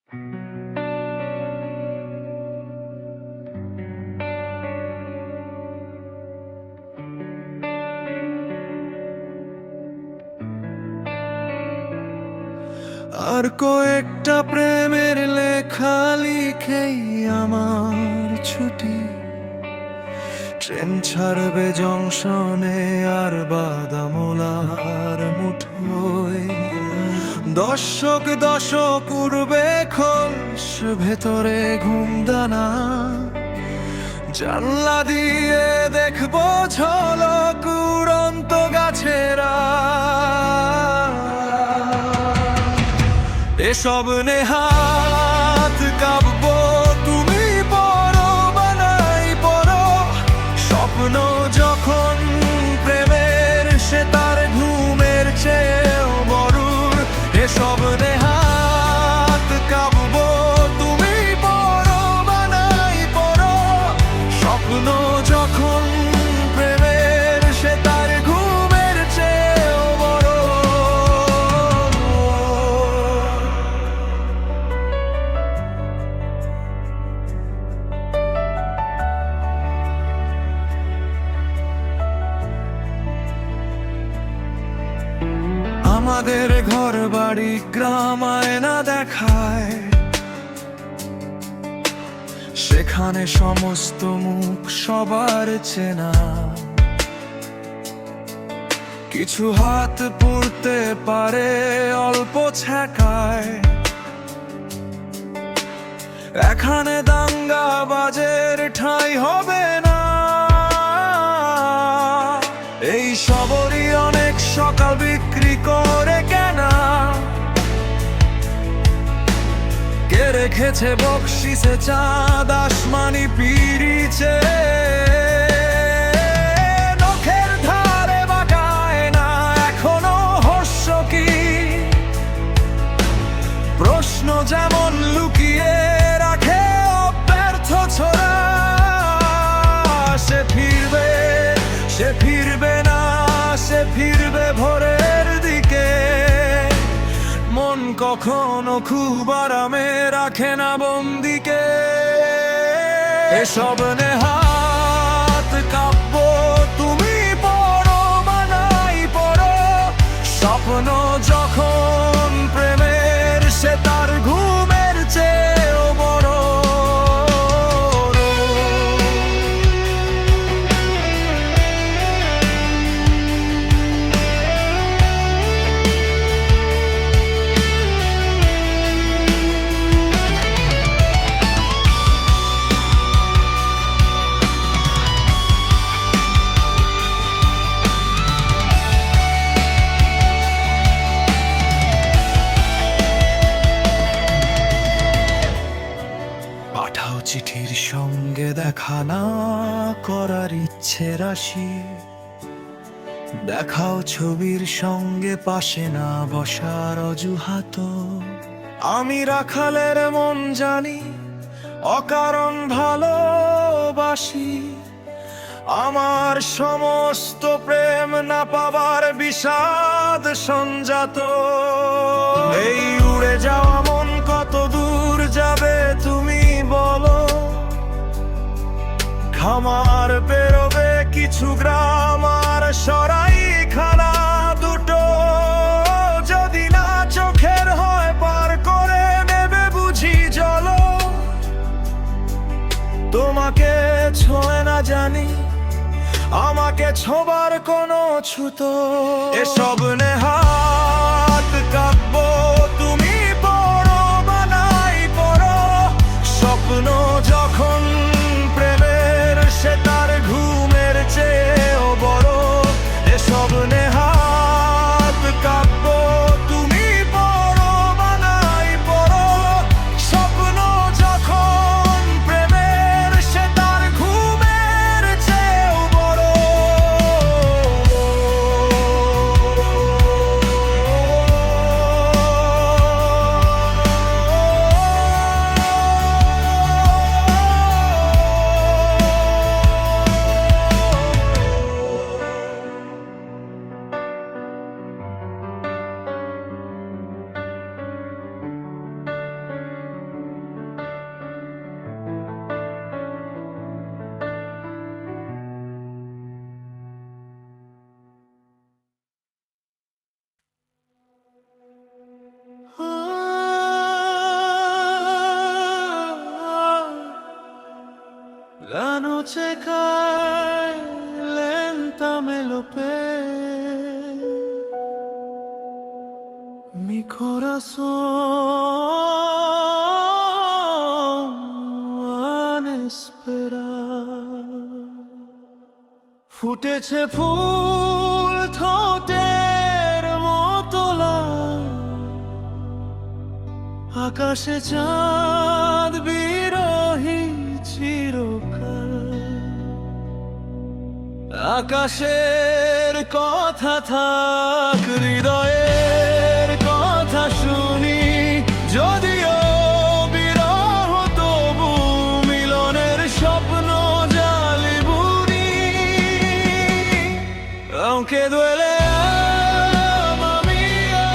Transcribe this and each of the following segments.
আর কয়েকটা প্রেমের লেখা লিখেই আমার ছুটি। ট্রেন ছাড়বে জংশনে আর বাদামোলার মুঠোয়। দশক দশক উড়বে খোলস, ভেতরে ঘুমদানা। জানলা দিয়ে দেখবো ঝলক উড়ন্ত গাছেরা। এসব নেহাত কাব্য তুমি পড়ো বানাই পড়ো। স্বপ্ন যখন প্রেমের, সে তার ঘুমের চেয়েও মরুর। এসব নেহাত কাব্য তুমি পড়ো বানাই পড়ো। স্বপ্ন যখন প্রেমের, সে তার ঘুমের চেয়েও বড়। আমাদের ঘর বাড়ি গ্রাম আয়না দেখায়, সেখানে সমস্ত মুখ সবার চেনা। কিছু হাত পড়তে পারে অল্প ছ্যাঁকায়। এখানে দাঙ্গা বাজের ঠাঁই হবে না। এই সবরই অনেক সকাল বিক্রি করে কেনা। কে রেখেছে বকশিসে চাঁদ আসমানি পিরিচে। নখের ধারে বাঁকায় না এখনো হস্য কি। প্রশ্ন যেমন লুকিয়ে রাখে অব্যর্থ ছোড়া। সে ফিরবে, সে ফিরবে না, সে ফিরবে ভোরের দিকে। মন কখনো খুব আরামে রাখে না বন্দিকে। এসব নেহাত কাব্য তুমি পড়ো বানাই পড়ো। স্বপ্ন যখন প্রেমের, সে তার ঘুমের চেয়েও বড়। পাঠাও চিঠির সঙ্গে দেখা না করার ইচ্ছে রাশি। দেখাও ছবির সঙ্গে পাশে না বসার অজুহাত। আমি রাখালের মন জানি, অকারণ ভালোবাসি। আমার সমস্ত প্রেম না পাবার বিষাদ সঞ্জাত। এই উড়ে যাওয়া মন কত দূর যাবে তুমি বলো। খামার পেরোবে কিছু গ্রাম আর সরাই খানা দুটো। যদি না চোখের হয় পার করে নেবে বুঝি চলো। তোমাকে ছোঁয় না জানি, আমাকে ছোবার কোনো ছুতো। এসব নেহাত কাব্য তুমি পড়ো বানাই পড়ো। স্বপ্ন যখন প্রেমের, সে তার ঘুমের চেয়েও বড়। এসব নেহাত কাব্য তুমি পড়ো বানাই পড়ো। স্বপ্ন যখন প্রেমের, সে তার ঘুমের চেয়েও বড়। noche cae lenta melopea mi corazón espera. ফুটেছে ফুল ঠোঁটের মতো লাল, আকাশে চাঁদ বিরহী চিরকাল। আকাশের কথা থাক হৃদয়ের কথা শুনি, যদিও বিরহ তবু মিলনের স্বপ্ন জালি বুনি। Aunque duele ama mía,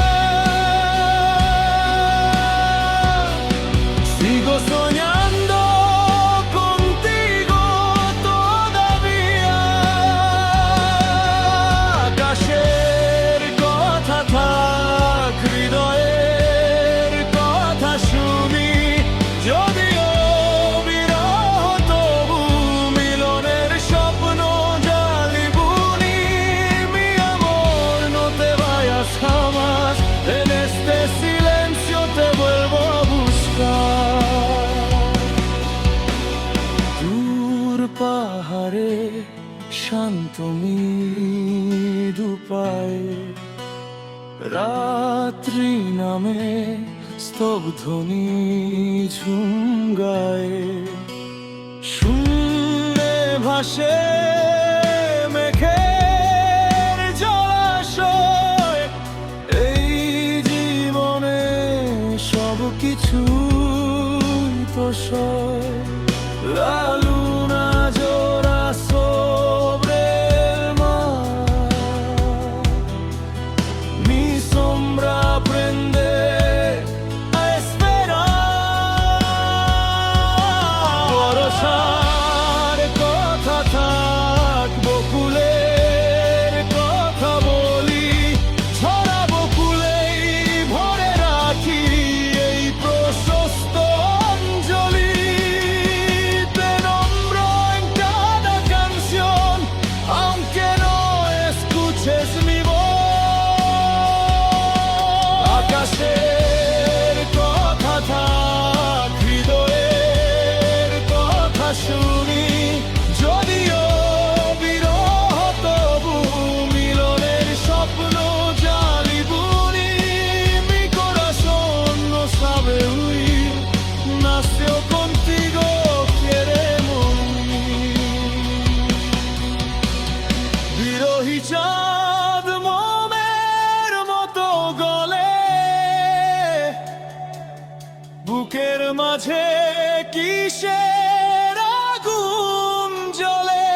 sigo soñando contigo todavía. আকাশের কথা থাক হৃদয়ের কথা শুনি, যদিও বিরহ তবু মিলনের স্বপ্ন জালি বুনি। Mi amor, no te vayas jamás, en este silencio te vuelvo a buscar. দূর পাহাড়ে শান্ত মৃদু পায়ে রাত্রি নামে স্তব্ধ নিঝুম গায়ে, শূন্যে ভাসে মেঘের জলাশয়। এই জীবনে সব কিছুই তো সয়। La luna llora sobre el mar, mi sombra aprende a esperar. বরষার কথা থাক বকুলের কথা বলি, ঝরা বকুলেই ভরে রাখি এই প্রশস্ত অঞ্জলি। Te nombro en cada canción, aunque no escuches mi voz. আকাশের কথা থাক হৃদয়ের কথা শুনি, যদিও বিরহ তবু মিলনের স্বপ্ন জালি বুনি। Mi corazón no sabe huir, nació contigo, quiere morir. বিরহী চাঁদ মোমের মতো গলে, বুকের মাঝে কিসের আগুন জ্বলে।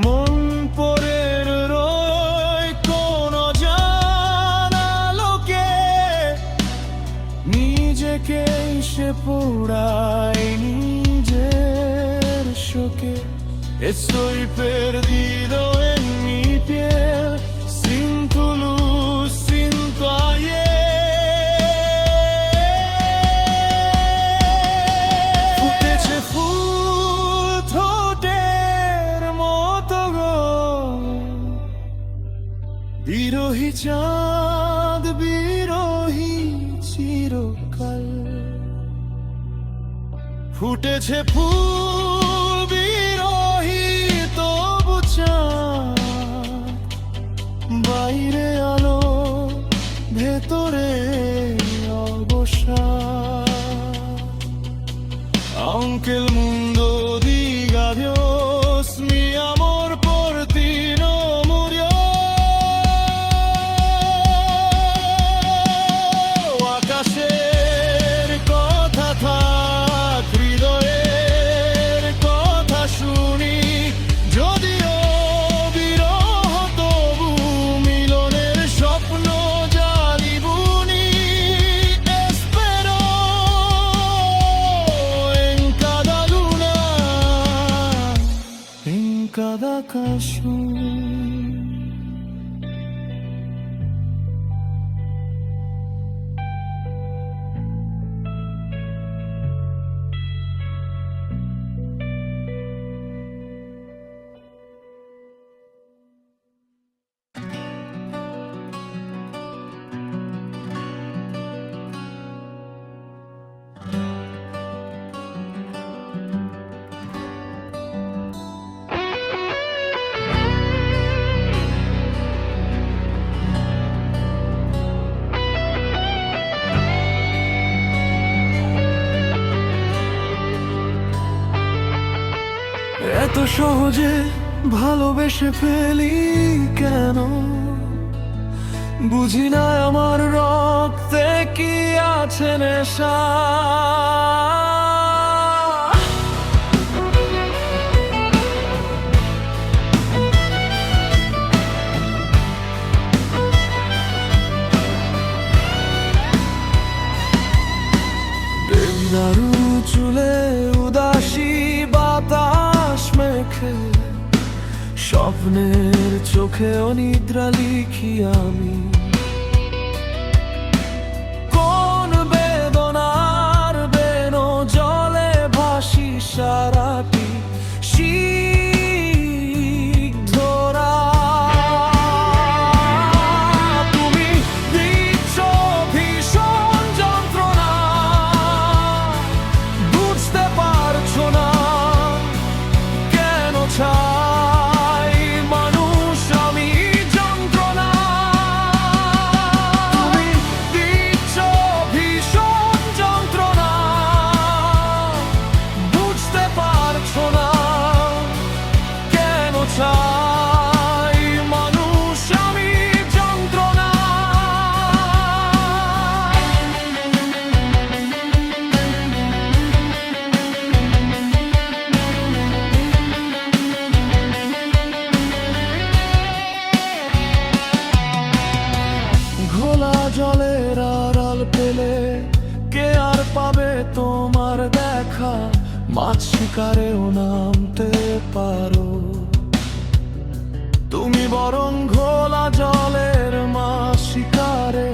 মন পড়ে রয় কোন জানা লোকে, নিজেকে সে পোড়ায় নিজের শোকে। Estoy perdido en mi piel, sin tu luz, sin tu ayer. ফুটেছে ফুল ঠোঁটের মতো গো, বিরহী চাঁদ বিরহী চিরকাল। ফুটেছে ফুল বিরহী তবু চাঁদ, বাইরে আলো ভেতরে অবসাদ। Aunque el mundo diga adiós, mi amor por ti no murió. আকাশের কথা থাক হৃদয়ের কথা শুনি, যদিও বিরহ তবু মিলনের স্বপ্ন জালি বুনি। Espero en cada luna, en cada canción. এত সহজে ভালোবেসে ফেলি কেন? বুঝি না আমার রক্তে কি আছে নেশা। দেবদারু চুলে উদাসী বাতাস মেখে, স্বপ্নের চোখে অনিদ্রা লিখি আমি। কোন বেদনার বেনো জলে ভাসি সারাটি সিদ্ধরা। তুমি দিচ্ছ ভীষণ যন্ত্রণা, বুঝতে পারছো না কেন চাই মানুষ আমি যন্ত্রণা। তুমি দিচ্ছ ভীষণ যন্ত্রণা, বুঝতে পারছো না কেন চাই মানুষ আমি যন্ত্রণা। ঘোলা জলের আড়াল পেলে কে আর পাবে তোমার দেখা? মাছ শিকারেও নামতে পারো তুমি, বরং ঘোলা জলের মাছ শিকারে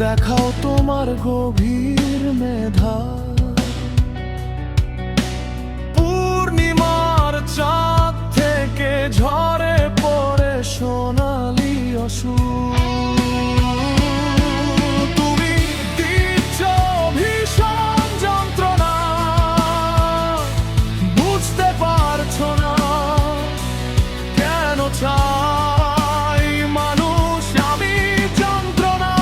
দেখাও তোমার গভীর মেধা। পূর্ণিমার চাঁদ থেকে ঝরে পড়ে সোনালি অসুর। তুমি দিচ্ছ ভীষণ যন্ত্রণা, বুঝতে পারছো না কেন চাই মানুষ আমি যন্ত্রণা।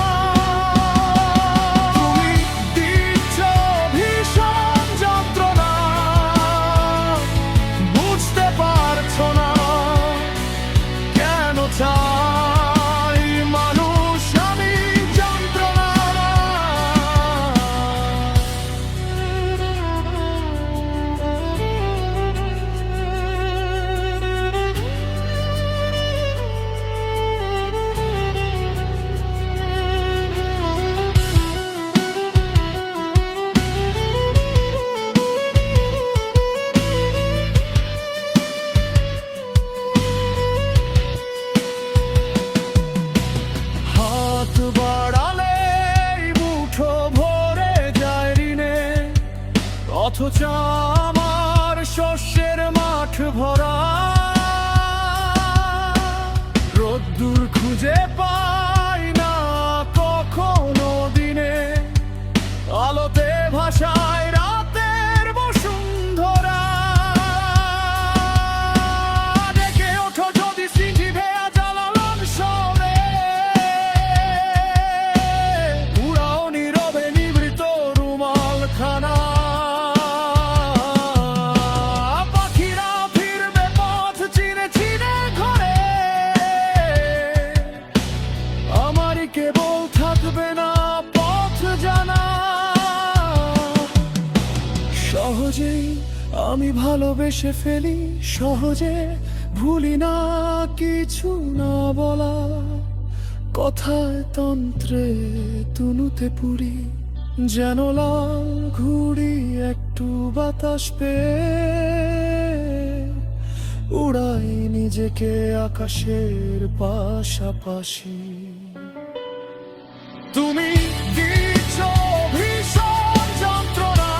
তুমি দিচ্ছ ভীষণ যন্ত্রণা, বুঝতে পারছো না কেন চাই মানুষ আমি যন্ত্রণা। হাত বাড়ালে মুঠো ভরে যায় ঋণে, অথচ আমার শস্যের মাঠ ভরা। রোদ্দুর খুঁজে পাই না কখনো দিনে, আলোতে ভাসায় রাতের বসুন্ধরা। ডেকে ওঠো যদি সিঁথি ভেয়া জ্বালালন সরে, উড়াও নীরবে নিভৃত রুমাল খানা। পাখিরা ফিরবে পথ চিনে চিনে ঘরে, আমারই কেবল থাকবে না পথ জানা। সহজেই আমি ভালোবেসে ফেলি, সহজে ভুলি না কিছু না বলা। কথায় তন্ত্রে তুনুতে পুরি, যেন লাল ঘুড়ি একটু বাতাস পেয়ে উড়াই নিজেকে আকাশের পাশাপাশি। তুমি দিচ্ছ ভীষণ যন্ত্রণা,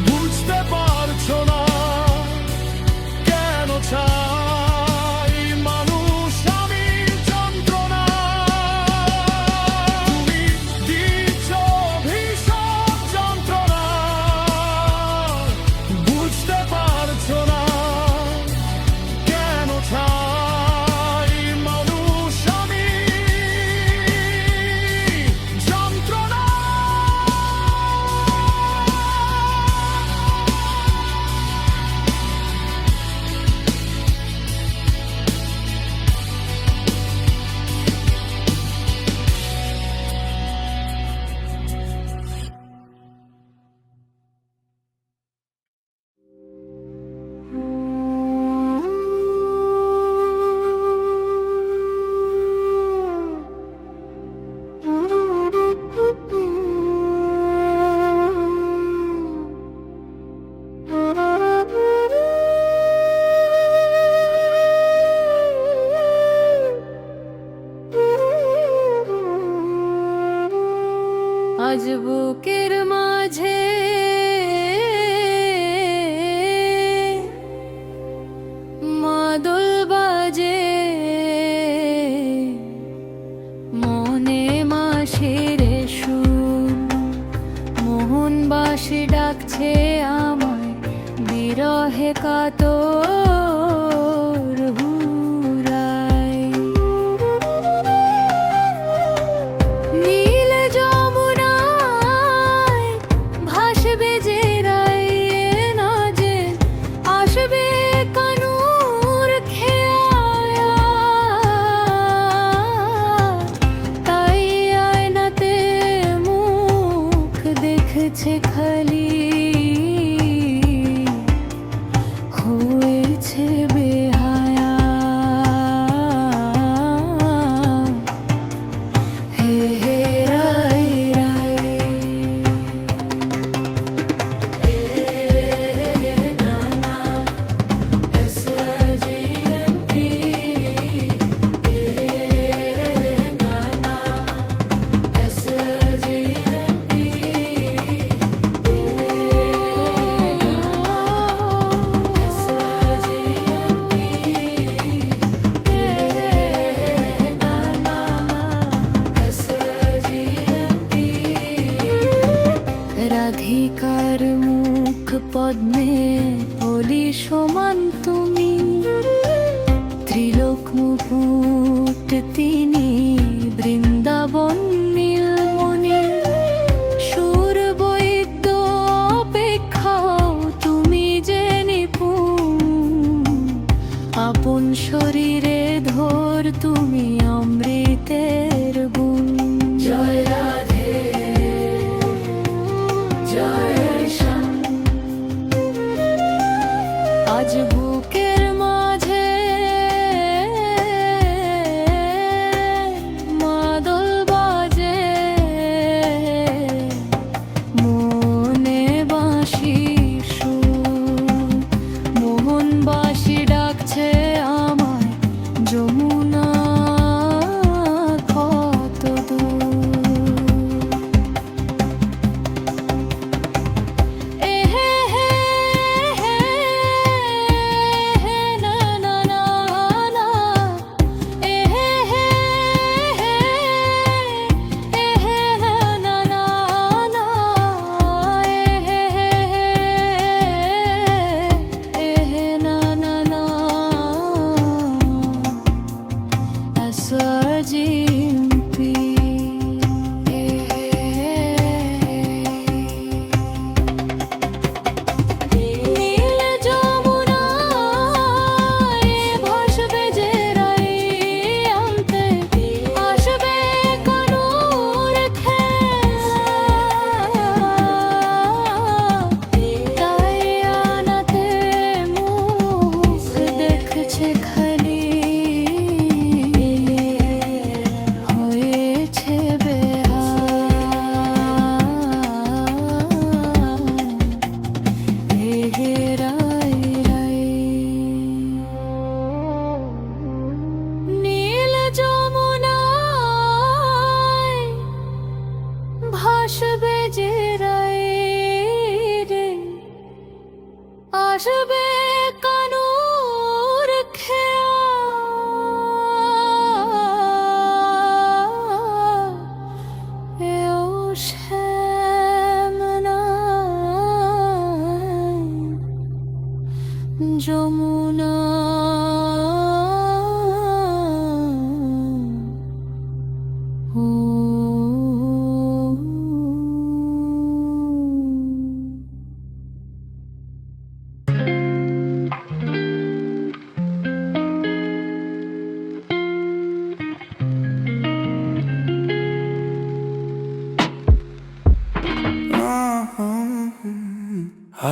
বুঝতে পারছো না কেন চাই মানুষ আমি যন্ত্রণা। তুমি দিচ্ছ ভীষণ যন্ত্রণা, বুঝতে পারছো না কেন চাই মানুষ আজ বুকের মাঝে মাদল বাজে, মনে মাসের সুর, মোহন বাসি ডাকছে আমায় বিরহে কাতর হুরায়। নীল যমুনায় ভাসবে যে রায়, না যে আসবে কানুর খেয়া, তাই আয়নাতে মুখ দেখছে খালি, হয়েছে বেহায়া। হে হে রাই রাই, না না SGMP, না না SGMP, রাধিকার মুখ পদ্মে বলি সমান তুমি, ত্রিলোক মুকুট তিনি বৃন্দাবন নীলমণি, সুর বৈদ্য অপেক্ষাও তুমি যে নিপুণ, আপন শরীরে ধর তুমি অমৃতের গুণ। জয় রাধে জয় শ্যাম, আজ বুকের মাঝে মাদল বাজে, মনে বাঁশি সুর, মোহন বাঁশি ডাকছে আমায় যমুনা কত দূর। এ হে হে হে হে, না না না না, এ হে হে হে এ হে না না না না, এ হে হে এ হে না না না, SRGMP। নীল যমুনায় ভাসবে যে রায়, আনতে আসবে কানুর খেয়া, তাই আনাতে মুখ দেখছে খালি, হয়েছে বেহায়া। হে রাই রাই, নীল যমুনায় ভাসবে যে রায় রে, আসবে কানুর খেয়া, এও শ্যাম নাই যমুনা ও।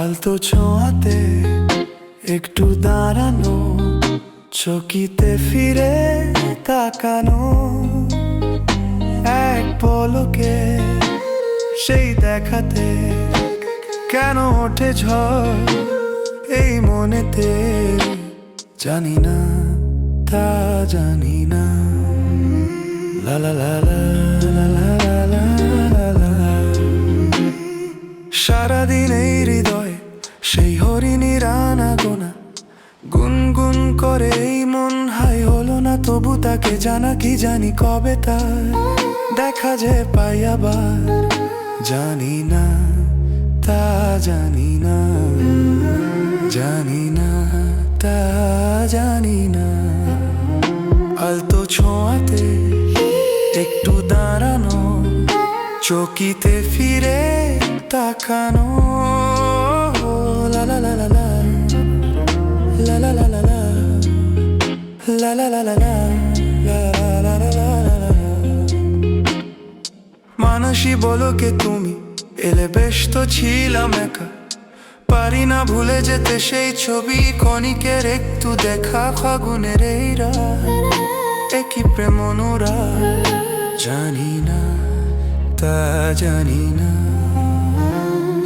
আলতো ছোঁয়াতে একটু দাঁড়ানো, চকিতে ফিরে তাকানো, এক পলকে সেই দেখাতে কেন ওঠে ঝড় এই মনেতে, জানি না তা জানি না। লা লা লা লা লা লা লা লা লা। তবু তাকে জানা কি জানি কবে তার দেখা যে পাই আবার। জানি না, তা জানি না, জানি না, তা জানি না। আলতো ছোঁয়াতে একটু দাঁড়ানো, চকিতে ফিরে তাকানো। লা লা লা লা লা, লা লা লা লা লা, লা লা লা লা লা, লা লা লা লা লা। মানুষই বলো কে তুমি, এলে বেশ তো ছিলাম একা। পারি না ভুলে যেতে সেই ছবি, ক্ষণিকের একটু দেখা, ফাগুনের এই রাত, একই প্রেম অনুরাগ। জানি না, তা জানি না,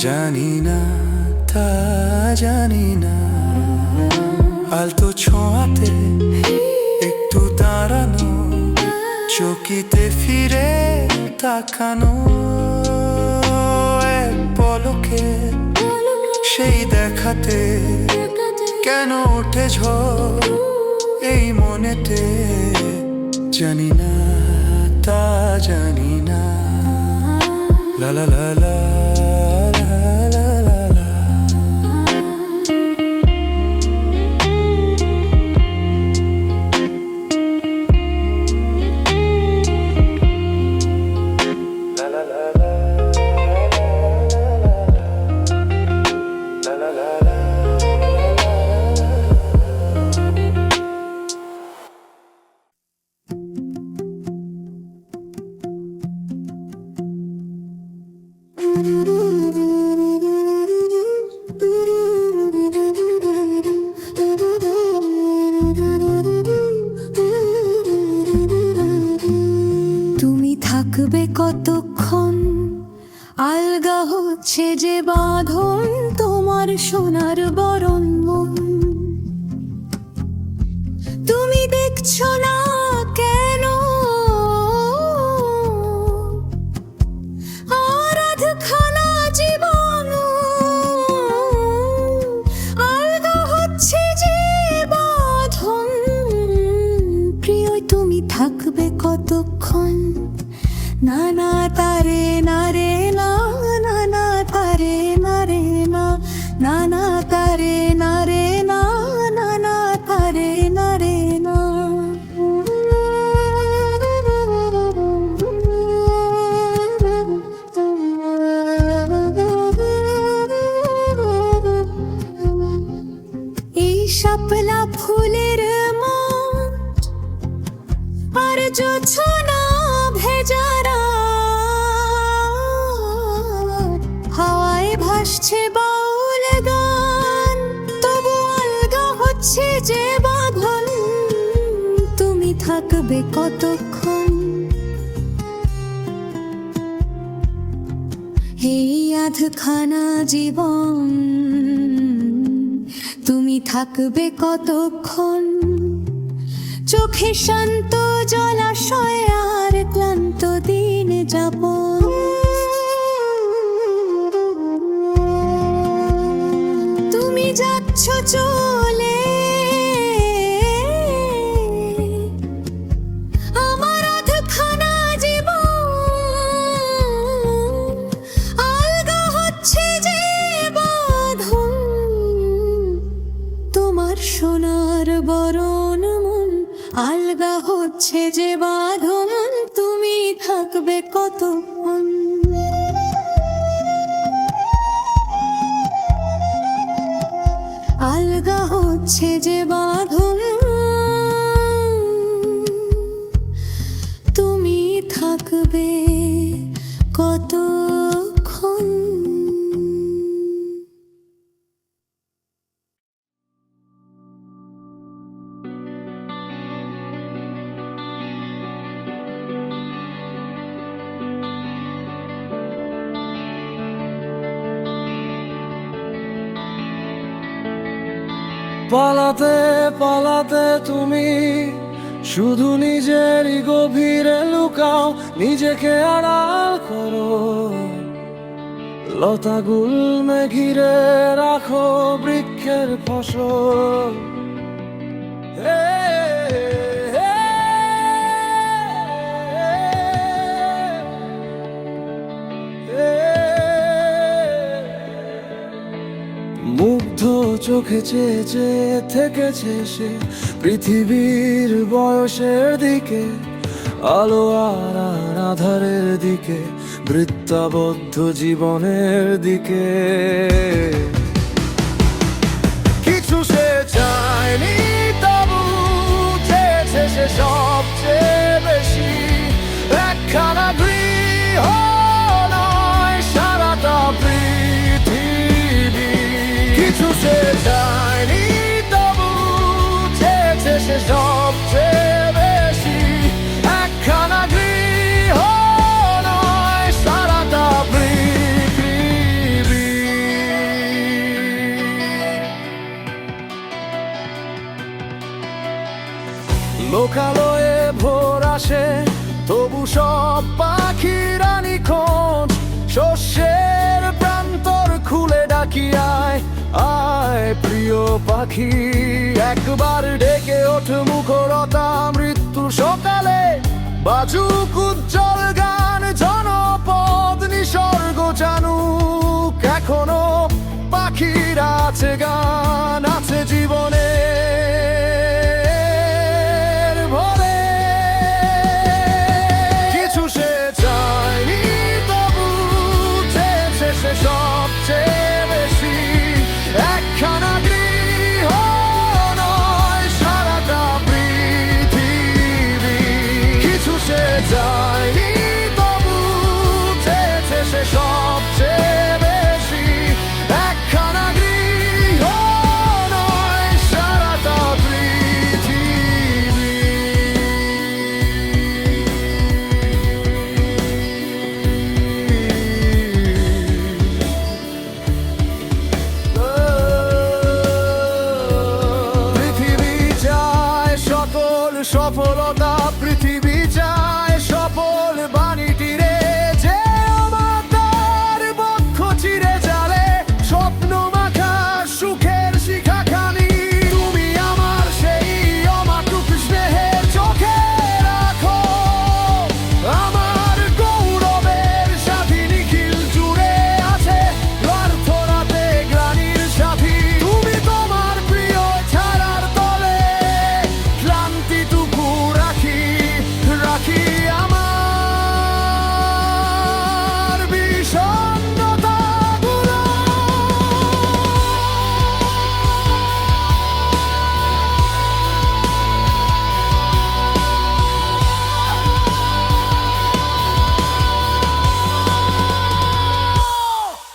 জানি না, তা জানি না। আলতো ছোঁয়াতে একটু দাঁড়ানো, চকিতে ফিরে তাকানো। এক পলকে সেই দেখাতে কেন ওঠে ঝড় এই মনেতে। জানি না, তা জানি না। লা লা লা লা, লা লা লা লা। তুমি থাকবে কতক্ষণ, আলগা হচ্ছে যে বাঁধন তোমার সোনার বরণ মন। তুমি দেখছো না কেন আর আধখানা জীবন আলগা হচ্ছে যে বাঁধন। প্রিয় তুমি থাকবে কতক্ষণ, না না তারে না রে না, না না তারে না রে না, না না তারে না রে না, না না তারে না রে না। এই শাপলা ফুলের মাঠ আর জোছনা ভেজা রাত, হাওয়ায় ভাসছে বাউল গান, তবু আলগা হচ্ছে যে বাঁধন। তুমি থাকবে কতক্ষণ, এই আধখানা জীবন তুমি থাকবে কতক্ষণ। চোখে শান্ত জলাশয় আর ক্লান্ত দিন যাপন। তুমি যাচ্ছ চলে আমার আধখানা জীবন আলগা হচ্ছে যে বাঁধন তোমার সোনার বরণ মন। আলগা হচ্ছে যে বাঁধন তুমি থাকবে কতক্ষণ। আলগা হচ্ছে যে বাঁধন তুমি থাকবে কতক্ষণ। পালাতে পালাতে তুমি শুধু নিজেরই গভীরে লুকাও, নিজেকে আড়াল করো, লতাগুল্মে ঘিরে রাখো বৃক্ষের ফসল। হে, হে, হে, চোখে চেয়ে চেয়ে থেকেছে সে পৃথিবীর বয়সের দিকে, আলো আর আধারের দিকে, বৃত্তাবদ্ধ জীবনের দিকে। কিছু সে চায়নি তবু চেয়েছে সে সবচেয়ে বেশি, একখানা গৃহ নয় সারাটা পৃথিবী। কিছু সে চায়নি তবু চেয়েছে সে সবচেয়ে বেশি, একখানা গৃহ নয় সারাটা পৃথিবী। লোকালয়ে ভোর আসে তবু সব পাখিরা নিখোঁজ, শস্যের প্রান্তর খুলে ডাকি আয় আয় প্রিয় পাখি। একবার ডেকে ওঠ মুখরতা মৃত্যু সকালে, বাজুক উজ্জ্বল গান জনপদ নিসর্গ জানুক, এখনো পাখিরা আছে, গান আছে জীবনে। সবচেয়ে বেশি, একখানা গৃহ নয় সারাটা পৃথিবী। কিছু সে চায়নি তবু চেয়েছে সে সবচেয়ে বেশি, একখানা গৃহ নয় সারাটা পৃথিবী। সফলতা পৃথিবী চায় সফল বাণীটি রে, যে মাতার বক্ষ চিরে জালে স্বপ্ন মাখা সুখের শিখাখানি। তুমি আমার সেই অমাটুক স্নেহের চোখে রাখো, আমার গৌরবের সাথী নিখিল জুড়ে আছে প্রার্থনাতে গ্লানির সাথী। তুমি তোমার প্রিয় ছাড়ার তলে ক্লান্তিটুকু রাখি রাখি আমার বিষণ্ণতাগুলো।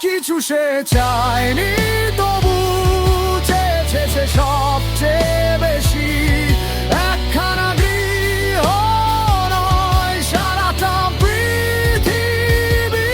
কিছু সে চায়নি তবু চেয়েছে সে সবচেয়ে বেশি, একখানা গৃহ নয় সারাটা পৃথিবী।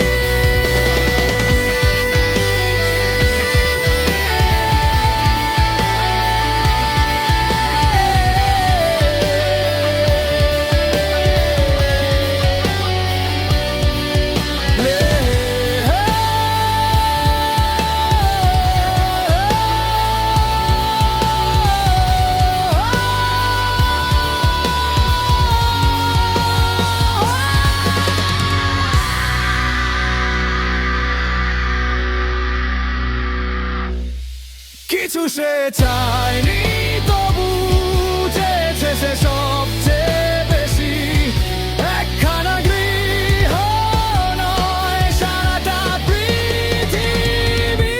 কিছু সে চায়নি তবু চেয়েছে সে সবচেয়ে বেশি, একখানা গৃহ নয় সারাটা পৃথিবী।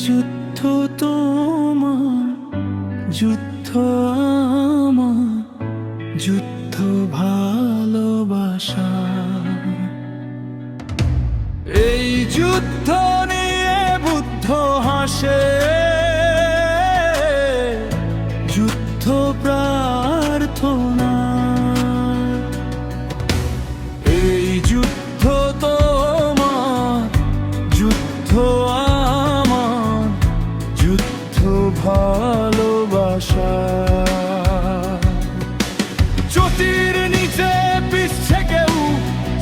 যুদ্ধ তোমার, যুদ্ধ আমার, যুদ্ধ ভালোবাসা। এই যুদ্ধ নিয়ে বুদ্ধ হাসে, যুদ্ধ প্রার্থনা। এই যুদ্ধ তোমার, যুদ্ধ আমার, যুদ্ধ ভালোবাসা। চটির নিচে পিছছে কেউ,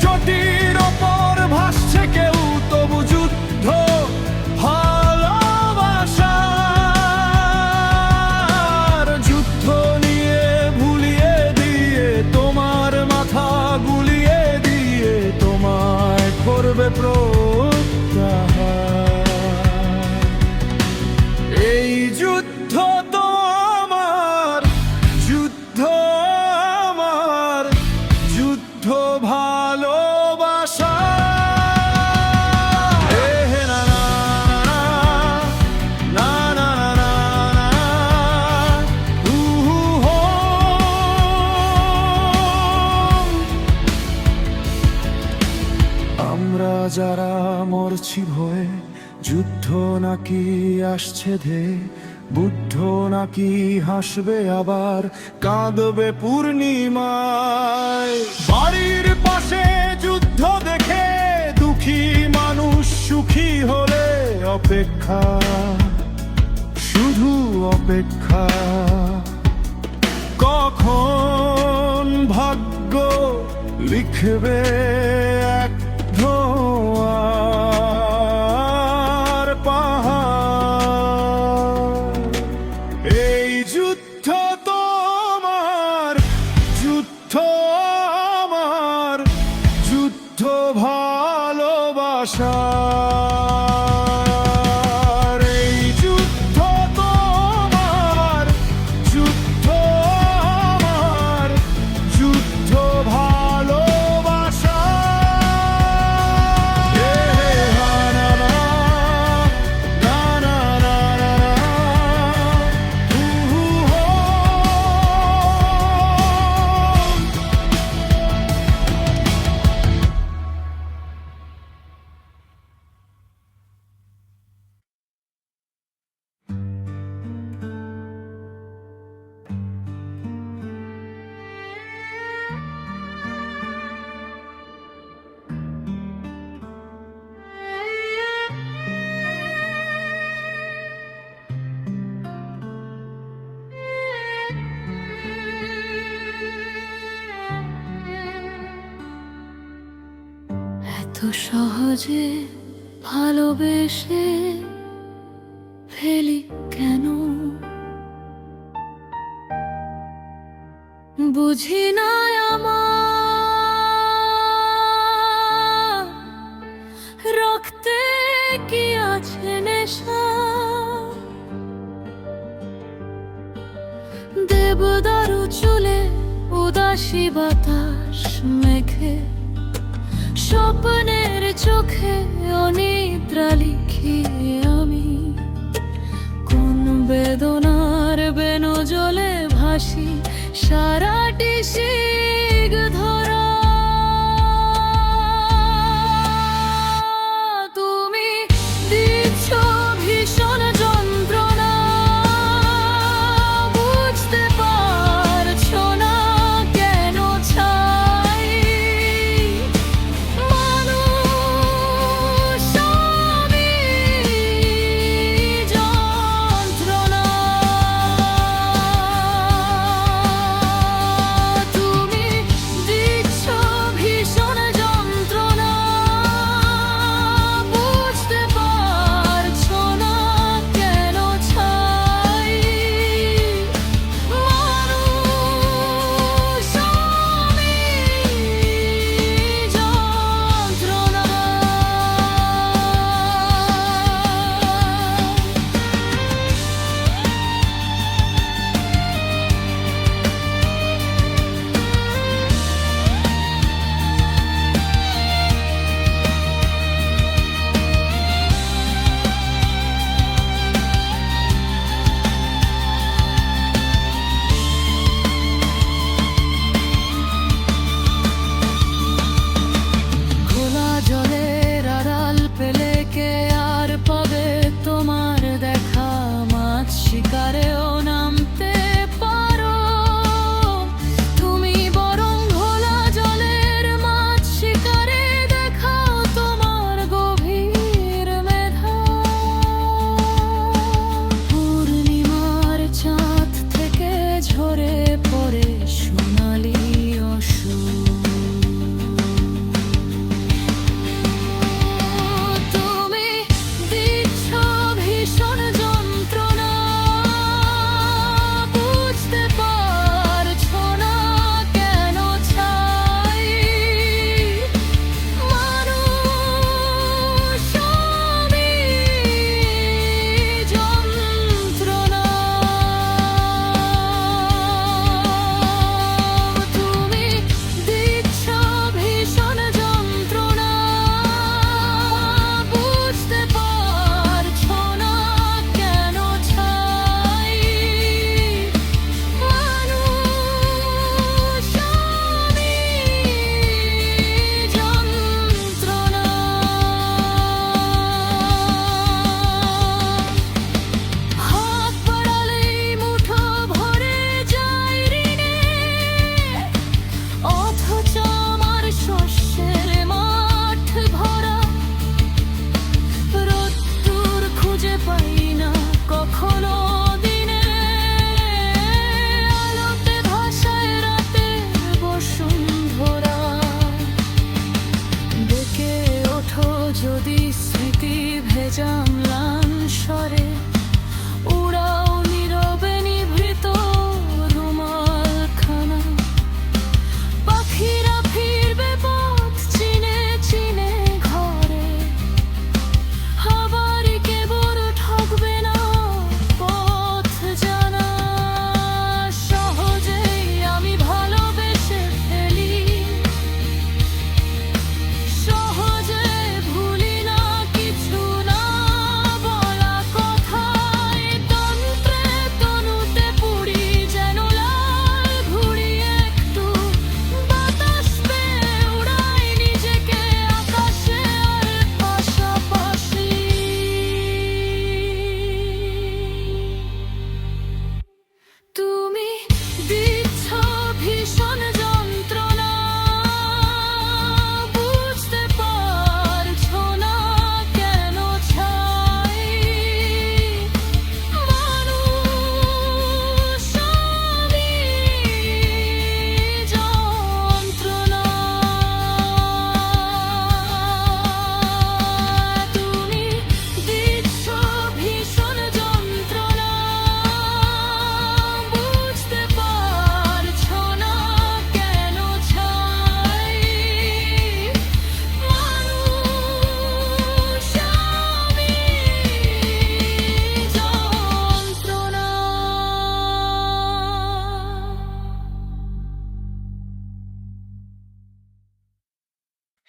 চটির ওপর ভাসছে কেউ, তবু যুদ্ধ ভালোবাসার। যুদ্ধ নিয়ে ভুলিয়ে দিয়ে তোমার মাথা গুলিয়ে দিয়ে তোমায় করবে প্রত্যাহার। এই যুদ্ধ তোমার, যুদ্ধ আমার, যুদ্ধ ভালোবাসা। না না না না না না না, হু হু হো। আমরা যারা মরছি ভয়ে, যুদ্ধ নাকি আসছে ধে, বুদ্ধ নাকি হাসবে আবার কাঁদবে পূর্ণিমায়। বাড়ির পাশে যুদ্ধ দেখে দুঃখী মানুষ সুখী হলে অপেক্ষা, শুধু অপেক্ষা। কখন ভাগ্য লিখবে এক ধোঁয়ার পাহাড়। এই যুদ্ধ তোমার, যুদ্ধ আমার, যুদ্ধ ভালোবাসা। এই যুদ্ধ তোমার, যুদ্ধ আমার, যুদ্ধ ভালোবাসা। না না না না না না, হু হু হো। এত সহজে ভালোবেসে ফেলি কেন, বুঝি না আমার রক্তে কি আছে নেশা। দেবদারু চুলে উদাসী বাতাস মেখে, স্বপ্নের চোখে অনিদ্রা লিখি আমি। কোন বেদনার বেনো জলে ভাসি সারাটি শিগ ধরা। তুমি দিচ্ছ ভীষণ যন্ত্রণা, বুঝতে পারছো না কেন চাই মানুষ আমি যন্ত্রণা। তুমি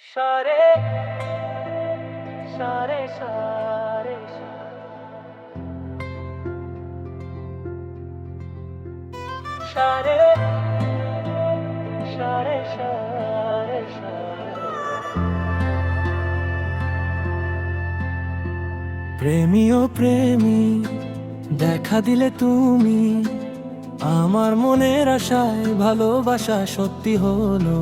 সারে সারে সারে সারে সারে সারে প্রেমী ও প্রেমী দেখা দিলে তুমি আমার মনের আশায় ভালোবাসা সত্যি হলো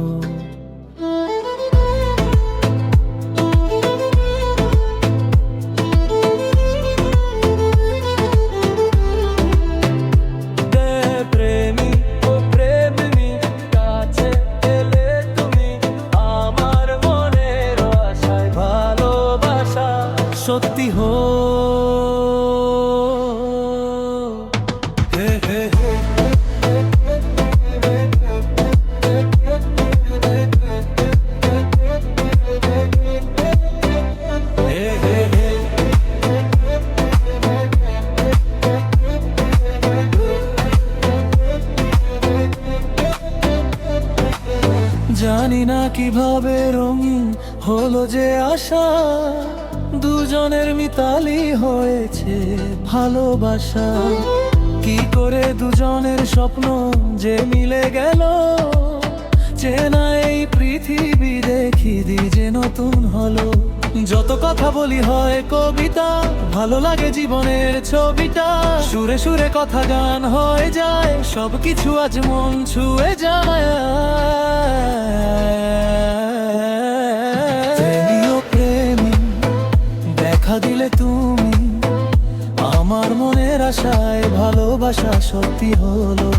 সত্যি হো হে হে জানি না কিভাবে রঙিন হলো যে আশা দুজনের মিতালি হয়েছে ভালোবাসা কি করে দুজনের স্বপ্ন যে মিলে গেল চেনা এই পৃথিবী দেখি দি যে নতুন হলো যত কথা বলি হয় কবিতা ভালো লাগে জীবনের ছবিটা সুরে সুরে কথা গান হয়ে যায় সবকিছু আজ মন ছুঁয়ে যায় দিলে তুমি আমার মনের আশায় ভালোবাসা সত্যি হলো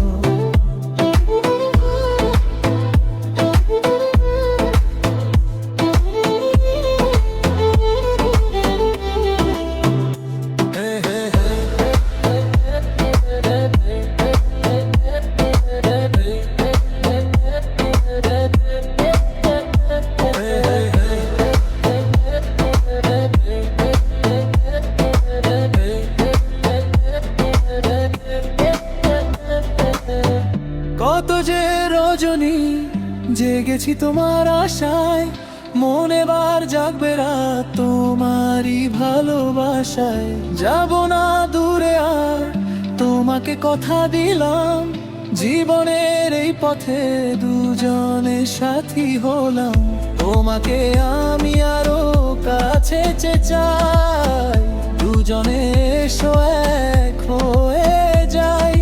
কত যে রজনী জেগেছি তোমার আশায় মনে বার জাগবে রাত তোমারই ভালোবাসায় যাব না দূরে আর তোমাকে কথা দিলাম জীবনের এই পথে দুজনে সাথী হলাম তোমাকে আমি আরো কাছে চাই দুজনে এসো এক হয়ে যাই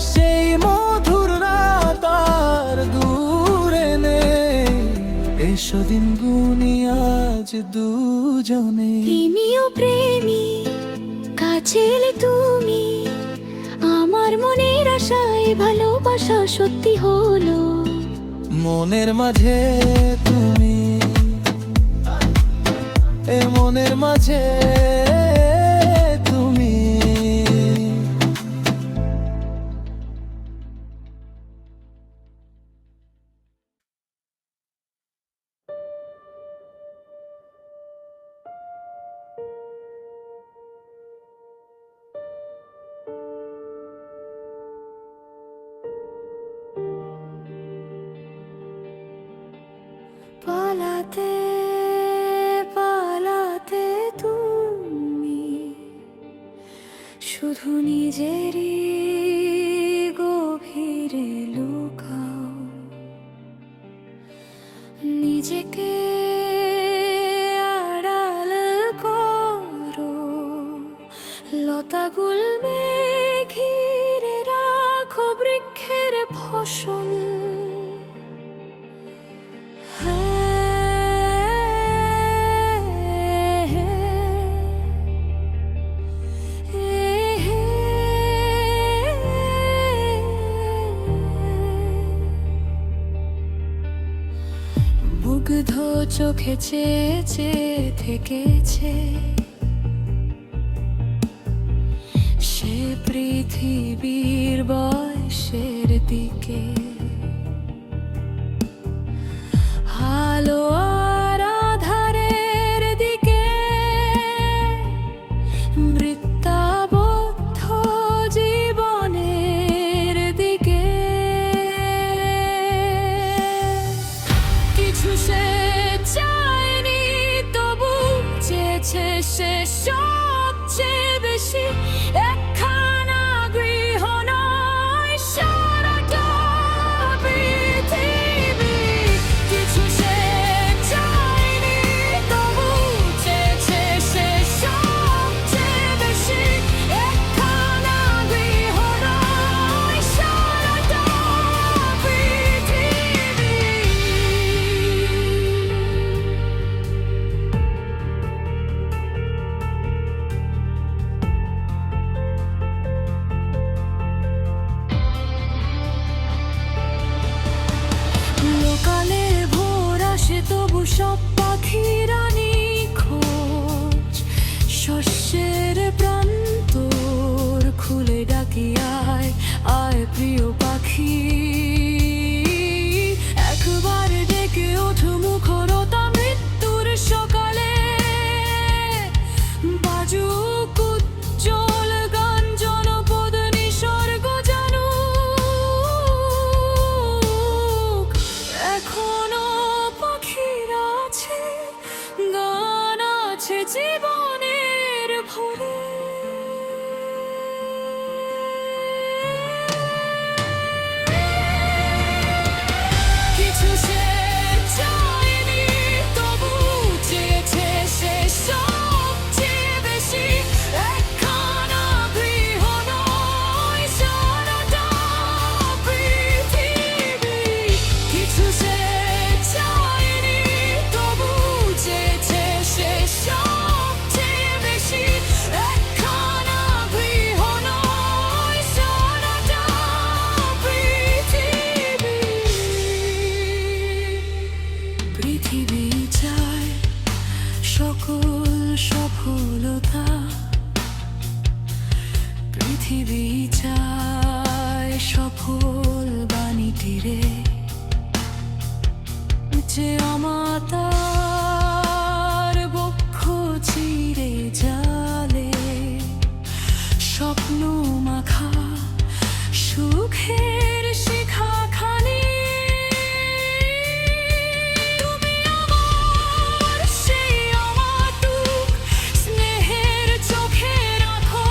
সেই মধুর রাত আর দূরে নেই এসো দিন গুনি আজ দুজনে প্রেমী ও প্রেমী কাছে এলে তুমি আমার মনের আশায় ভালোবাসা সত্যি হলো মনের মাঝে তুমি এ মনের মাঝে তুমি পালাতে পালাতে তুমি শুধু নিজেরই গভীরে লুকাও নিজেকে আড়াল করো লতাগুলো ঘিরে রাখো বৃক্ষের ফসল মুগ্ধ চোখে চেয়ে চেয়ে থেকেছে সে পৃথিবীর বয়সের দিকে আলো আর আধারের দিকে বৃত্তাবদ্ধ জীবনের দিকে কিছু সে চায় সে সবচেয়ে বেশি একখানা গৃহ নয় সারাটা পৃথিবী কিছু সে চায়নি তবু চেয়েছে সে সবচেয়ে বেশি একখানা গৃহ নয় সারাটা পৃথিবী লোকালে ভোর আসে তবু সব পাখিরা নিখোঁজ শস্যের প্রান্তর খুলে ডাকি আয় আয় প্রিয় পাখি একবার ডেকে ওঠো মুখরতা মৃত্যুর সকালে বাজুক উজ্জ্বল গান জনপদ নিসর্গ জানুক এখনো পাখিরা আছে গান আছে জীবনের ভরে কিছু সে চায়নি তবু চেয়েছে সে সবচেয়ে বেশি একখানা গৃহ নয় সারাটা পৃথিবী কিছু সে চায়নি তবু চেয়েছে সে সবচেয়ে বেশি একখানা গৃহ নয় সারাটা পৃথিবী পৃথিবী চায় সকল সফলতা পৃথিবী চায় সফল বাণীটিরে যে অমাতার বক্ষ চিরে জালে স্বপ্ন মাখা সুখের শিখাখানি তুমি আমার সেই অমাতুক স্নেহের চোখে রাখো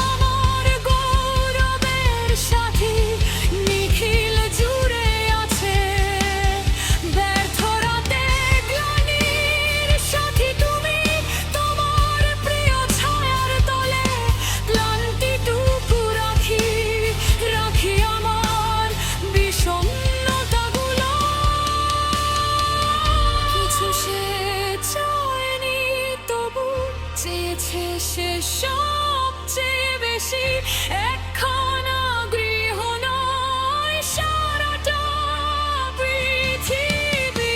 আমার গৌরবের সাথী নিখিল জুড়ে আছে ব্যর্থ রাতে গ্লানির সাথী তুমি তোমার প্রিয় ছায়ার তলে ক্লান্তিটুকু রাখি রাখি আমার বিষণ্ণতাগুলো কিছু সে চায়নি তবু চেয়েছে সে সবচেয়ে বেশি একখানা গৃহ নয় সারাটা পৃথিবী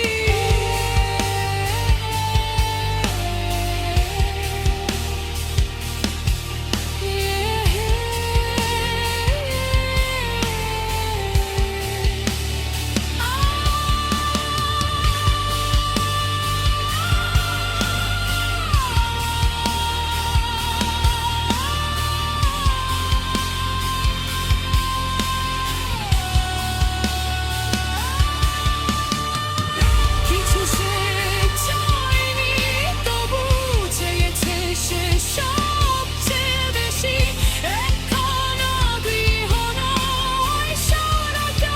কিছু সে চায়নি তবু চেয়েছে সে সবচেয়ে বেশি একখানা গৃহ নয় সারাটা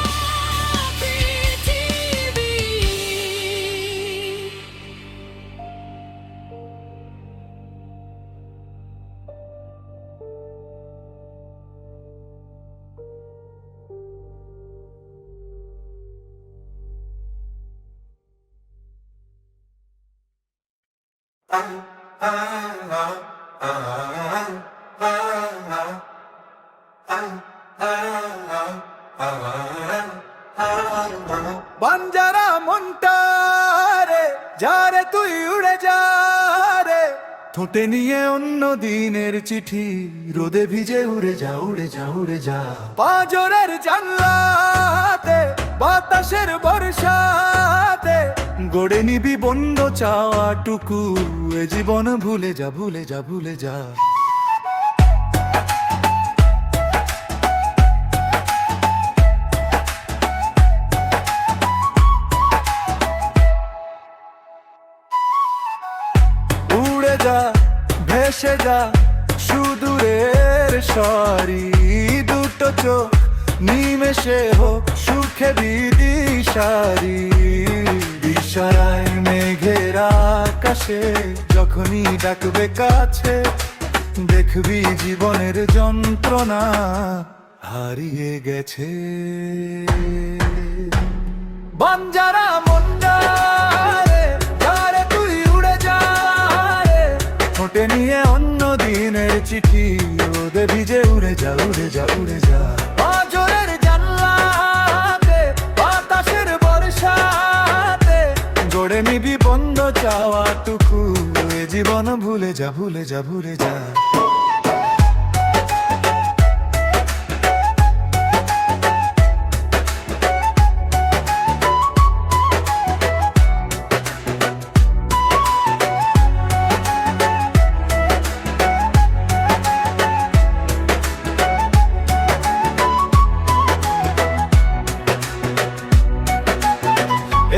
পৃথিবী বাঞ্জারা মনটারে যারে তুই উড়ে যা রে ঠোঁটে নিয়ে অন্য দিনের চিঠি রোদে ভিজে উড়ে যা উড়ে যা উড়ে যা পাঁজরের জানলাতে বাতাসের বর্ষাতে গড়ে নিবি বন্ধ চাওয়াটুকু এ জীবন ভুলে যা ভুলে যা ভুলে যা উড়ে যা ভেসে যা সুদূরের সরি, দুটো চোখ নিমেষে হোক সুখে বিদিশারি। ইশারায় মেঘের আকাশে যখনই ডাকবে কাছে, দেখবি জীবনের যন্ত্রণা হারিয়ে গেছে। বাঞ্জারা মন্ডারে যারে তুই উড়ে যা রে, ঠোঁটে নিয়ে অন্য দিনের চিঠি, রোদে ভিজে উড়ে যা উড়ে যা উড়ে যা। পাঁজরের জানলাতে বাতাসের বর্ষাতে গড়ে নিবি বন্ধ চাওয়াটুকু, এ জীবন ভুলে যা ভুলে যা ভুলে যা।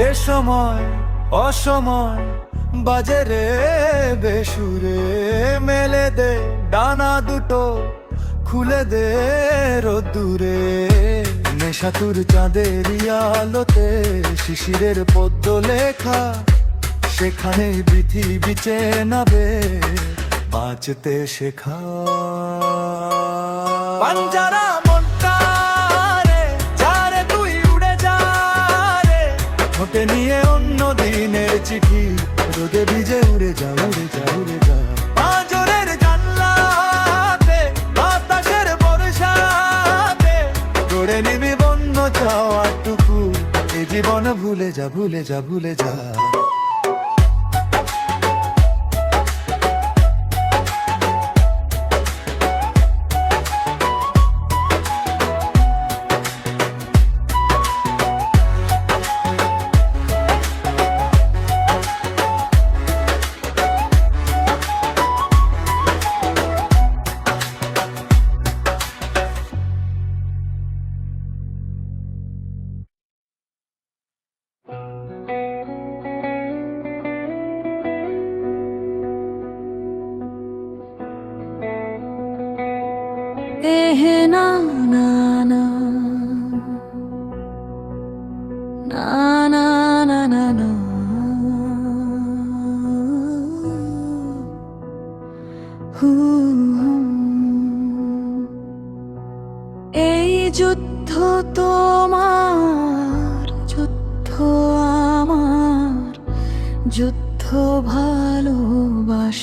এ সময় অসময় বাজে রে বেসুরে, মেলে দে ডানা দুটো খুলে দে রোদ্দুরে। নেশাতুর চাঁদের আলোতে শিশিরের পদ্ম লেখা, সেখানে পৃথিবী চেনাবে বাঁচতে শেখা। বাঞ্জারা ঠোঁটে নিয়ে অন্য দিনের চিঠি, রোদে ভিজে উড়ে যা উড়ে যা উড়ে যা। পাঁজরের জানলাতে বাতাসের বর্ষাতে গড়ে নিবি বন্ধ চাওয়াটুকু, এ জীবন ভুলে যা ভুলে যা ভুলে যা। না না না না না না না না, এই যুদ্ধ তোমার, যুদ্ধ আমার, যুদ্ধ ভালোবাসার।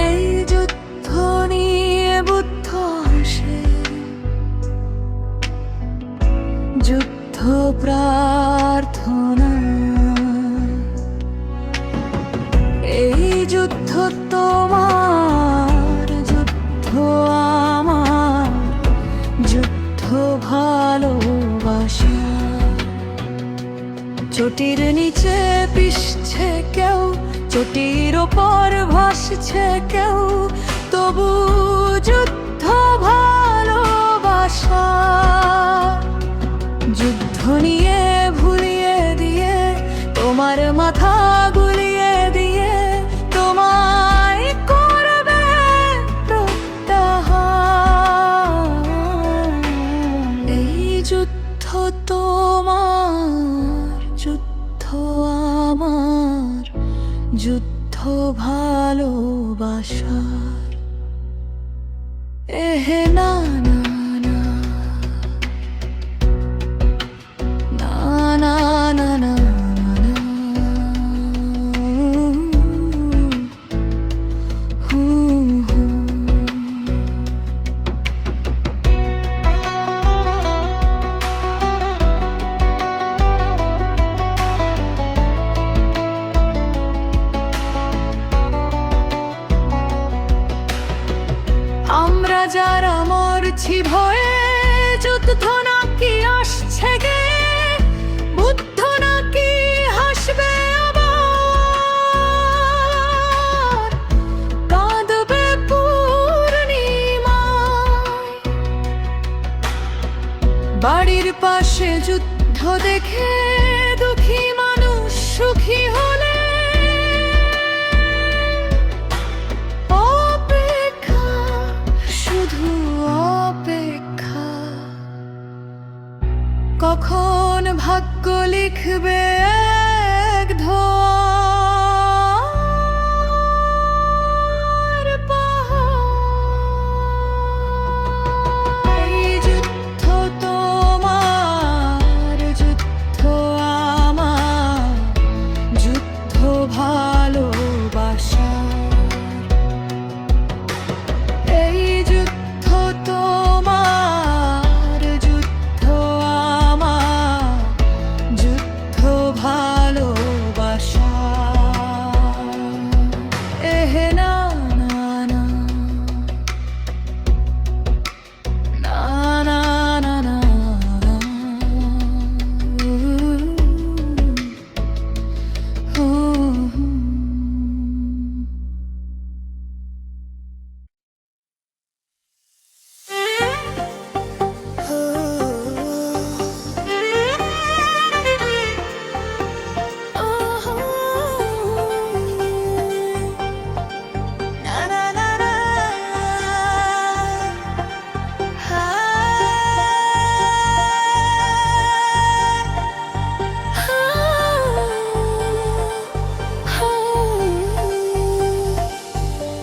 এই যুদ্ধ নিয়ে বুদ্ধ আসে, যুদ্ধ প্রার্থনা। এই যুদ্ধ তোমার, যুদ্ধ আমার, যুদ্ধ ভালোবাসা। চটির নিচে পিষছে কেউ, চটির ওপর ভাসছে কেউ, তবু যুদ্ধ ভালোবাসা। যুদ্ধ নিয়ে ভুলিয়ে দিয়ে তোমার মাথা গুলিয়ে দিয়ে, তোমায় করবে প্রত্যাহার। এই যুদ্ধ তোমার, যুদ্ধ আমার, যুদ্ধ ভালোবাসার। এহে না না না না না না না না। আমরা যারা মরছি ভয়ে, যুদ্ধ নাকি আসছে গে, বুদ্ধ নাকি হাসবে আবার, কাঁদবে পূর্ণিমায়। বাড়ির পাশে যুদ্ধ দেখে দুঃখী মানুষ সুখী হলে, যখন ভাগ্য লিখবে এক ধোঁয়ার পাহাড়। এই যুদ্ধ তোমার, যুদ্ধ আমার, যুদ্ধ ভালোবাসার। এই যুদ্ধ তোমার, যুদ্ধ আমার, যুদ্ধ ভালোবাসার। এহে না না না না না না না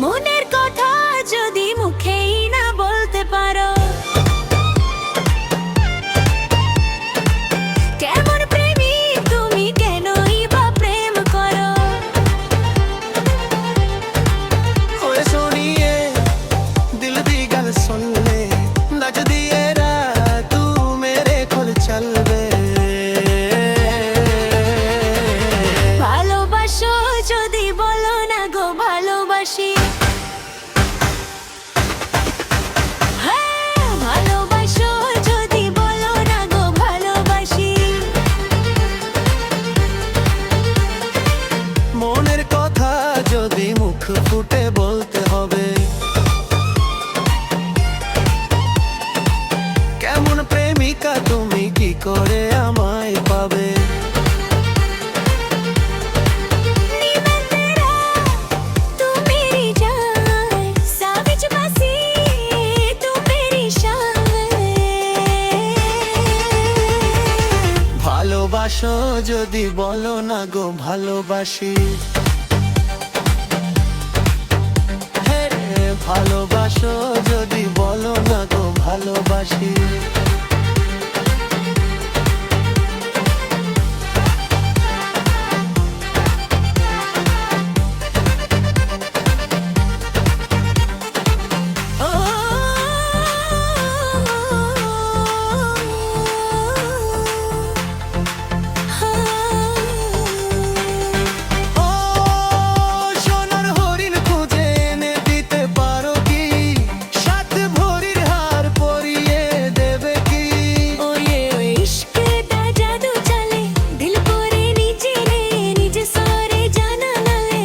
মনের কথা যদি মুখেই না বলতে পারো, কেমন প্রেমী তুমি, কেনই বা প্রেম করো? ओए सोनिए दिल दी गल सुन ले, नच दिए रात तू मेरे कोल चल वे। ভালোবাসো যদি বলো না গো ভালোবাসি। হ্যাঁ, ভালোবাসো যদি বলো না গো ভালোবাসি। মনের কথা যদি মুখ ফুটে বলতে হবে, কেমন প্রেমিকা তুমি, কি করে আমায় পাবে? नींद तेरा तू मेरी जान, साविच बसी तू मेरी शान। ভালোবাসো যদি বলো না গো ভালোবাসি। হ্যাঁ, ভালোবাসো যদি বলো না গো ভালোবাসি। ও সোনার হরিণ খুঁজে এনে দিতে পারো কি? সাত ভরির হার পরিয়ে দেবে কি? ওয়ে ইশকটা জাদু চলে, দিল করে নিচে রে, নিজে সরে জানা নালে।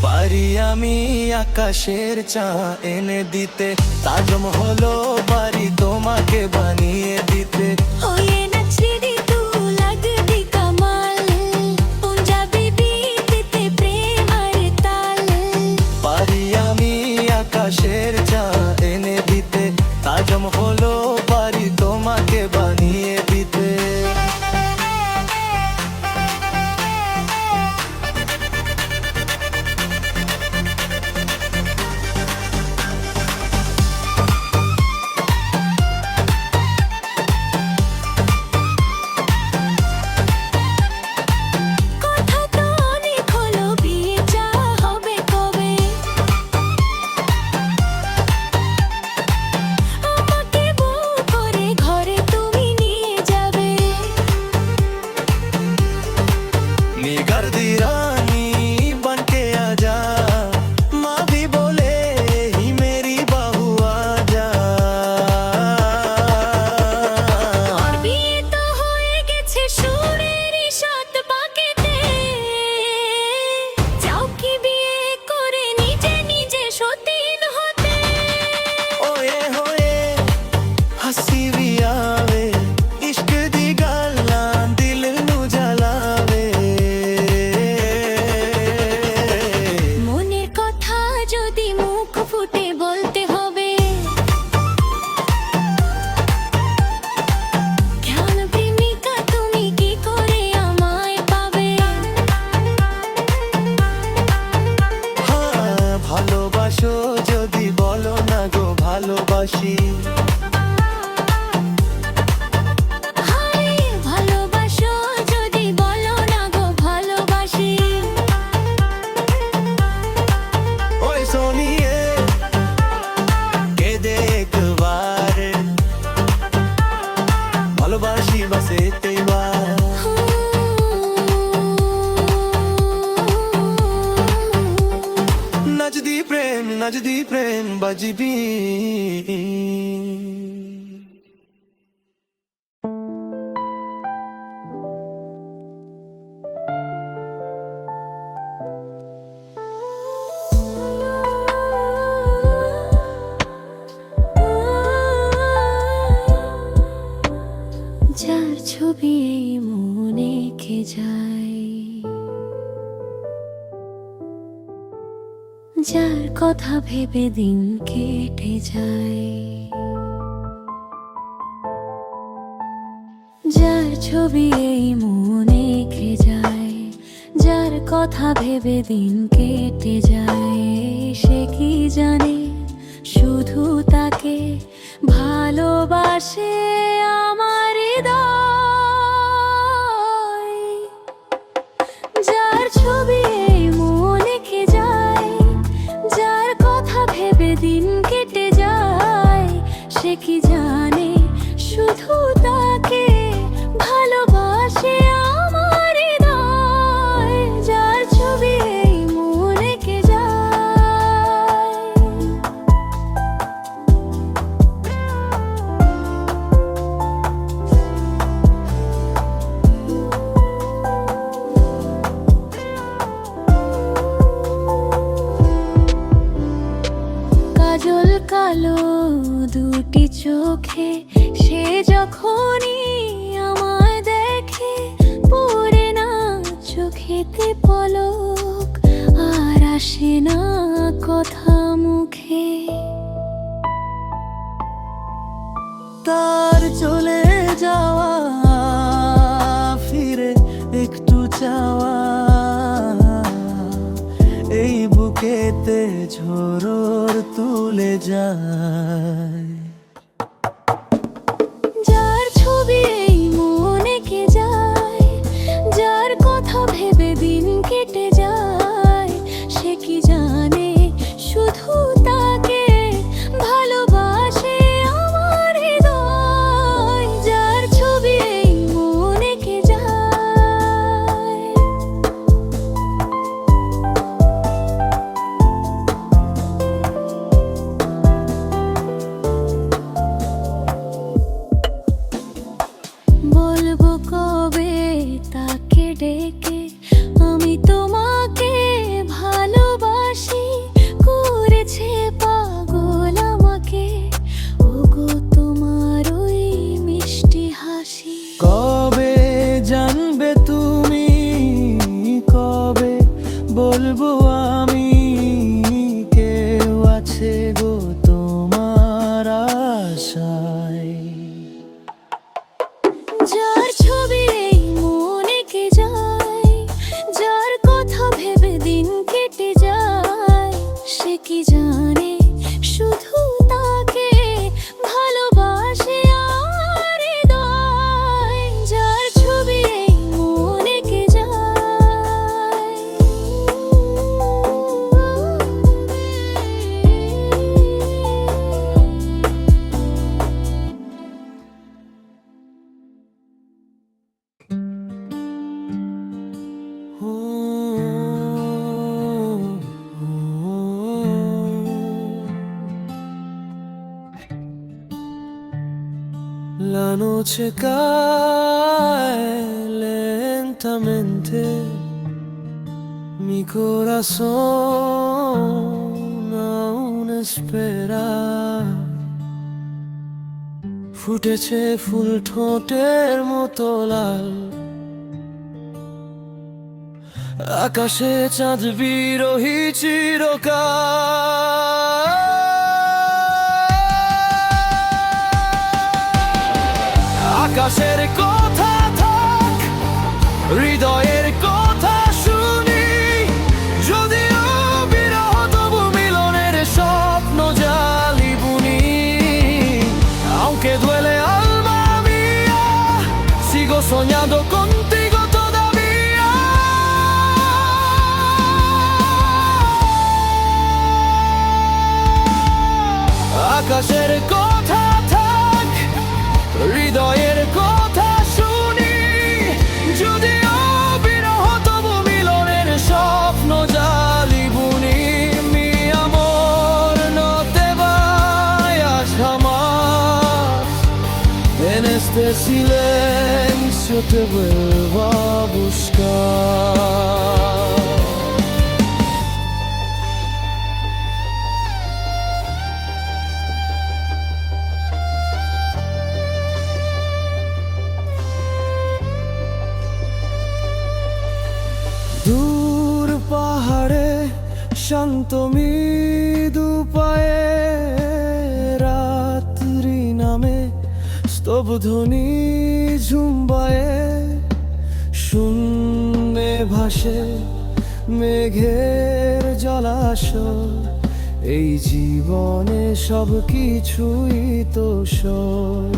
পারি আমি আকাশের চা এনে দিতে, তাজমহলও পারি তোমাকে বানিয়ে দিতে। ওয়ে নচরি তু লাগদি কমাল, পঞ্জাবি বিতে প্রেম আর তাল। পারি আমি আকাশের চা এনে দিতে, তাজমহলও পারি তোমাকে বানিয়ে দিতে। কথা তো অনেক হলো, বিয়ে যা হবে কবে? আমাকে বল বাজবি। যার ছবি এই মনে কে যায়, যার কথা ভেবে দিন কেটে যায়, যার ছবি এই মনে কে যায়, যার কথা ভেবে দিন কেটে যায়, সে কি জানে শুধু তাকে ভালোবাসে আমার হৃদয়। যার ছবি এই মনে কে যায়, যার কথা ভেবে দিন কেটে যায়, সে কি জানে শুধু তাকে ভালোবাসে আমার হৃদয়। যার ছবি এই মনে কে যায়। কাজল কালো দুটি চোখে সে যখনই আমায় দেখে, পড়ে না চোখেতে পলক, আর আসে না কথা মুখে। তার চলে যাওয়া, ফিরে একটু চাওয়া, এই বুকেতে ঝড়র তুলে যায়। যার ছবি এই মনে কে যায়, যার কথা ভেবে দিন কেটে যায়, সে কি জানে শুধু তাকে ভালোবাসে আমার হৃদয়। যার ছবি এই মনে কে যায়। বলবো কবে তাকে ডেকে, আমি তোমাকে ভালোবাসি, করেছে পাগল আমাকে, ওগো তোমার ওই মিষ্টি হাসি। কবে জানবে তুমি, কবে বলবো আমি, কেউ আছে গো তোমার আশায়। যার ছবি এই মনে কে যায়, যার কথা ভেবে দিন কেটে যায়, সে কি জানে শুধু তাকে ভালোবাসে আমার হৃদয়। যার ছবি এই মনে কে যায়। La noche cae lentamente, mi corazón aún espera। ফুটেছে ফুল ঠোঁটের মতো লাল, আকাশে চাঁদ বিরোহী চিরকাল। আকাশের কথা থাক, হৃদয়ের কথা শুনি, যদিও বিরহ তবু মিলনের স্বপ্ন জালি বুনি। Aunque duele alma mía, sigo soñando contigo todavía। আকাশের কথা থাক, হৃদয়ের কথা শুনি, যদিও বিরহ তবু মিলনের স্বপ্ন জালি বুনি। Mi amor, no te vayas, este silencio te vuelva a buscar. দূর পাহাড়ে শান্ত মৃদু পায়ে রাত্রি নামে স্তব্ধনি ঝুম্বায়ে শূন্যে ভাসে মেঘের জলাশয় এই জীবনে সব কিছুই তো সয়।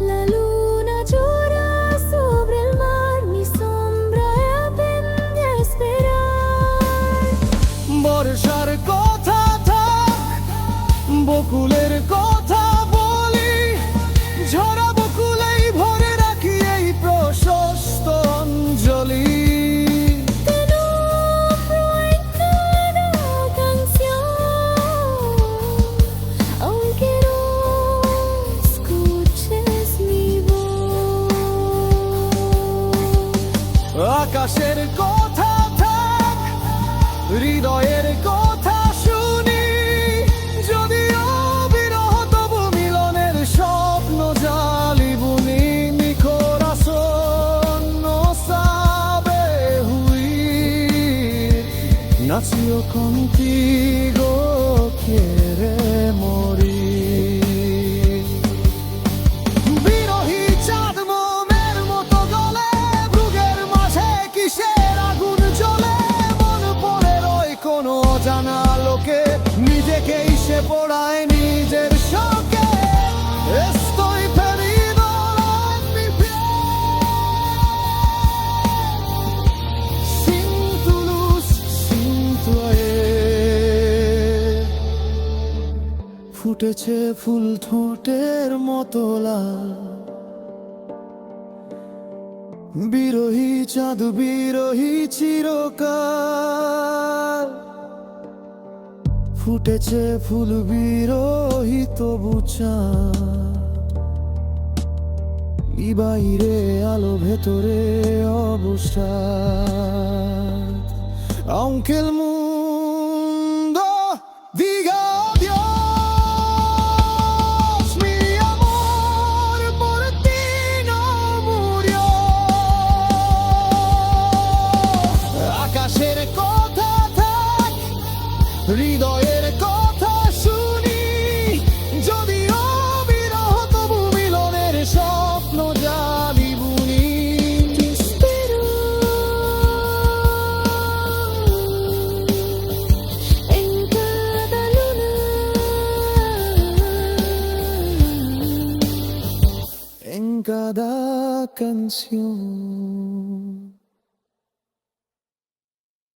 La luna llora sobre el mar, mi sombra aprende a esperar. বর্ষার কথা থাক, বকুলের কথা বলি, ঝরা বকুলেই ভরে রাখি এই প্রশস্ত অঞ্জলি। Te nombro en cada canción, aunque no escuches mi voz. আকাশের কথা থাক, হৃদয়ের কথা শুনি, যদিও বিরহ তবু মিলনের স্বপ্ন জালি বুনি। Mi corazón no sabe huir, nació contigo, quiere morir. বিরহী চাঁদ মনের মতো গলে, ভ্রুগের মাঝে কিসের আগুন জ্বলে, মন পড়ে রয় কোনো অজানা লোকে, নিজেকেই সে পড়ায় নিজের শোকে। Estoy perdido en mi piel, sin tu luz, sin tu ayer. ফুটেছে ফুল ঠোঁটের মতো লাল, বিরহী চাঁদ বিরহী চিরকাল। ফুটেছে ফুল বিরহী তবু চাঁদ, বাইরে আলো ভেতরে অবসাদ। Aunque el mundo diga adiós, mi amor por ti no murió. আকাশের কথা থাক, হৃদয়ের কথা শুনি, যদিও বিরহ তবু মিলনের স্বপ্ন জানি বুনি। Espero en cada luna, En cada canción.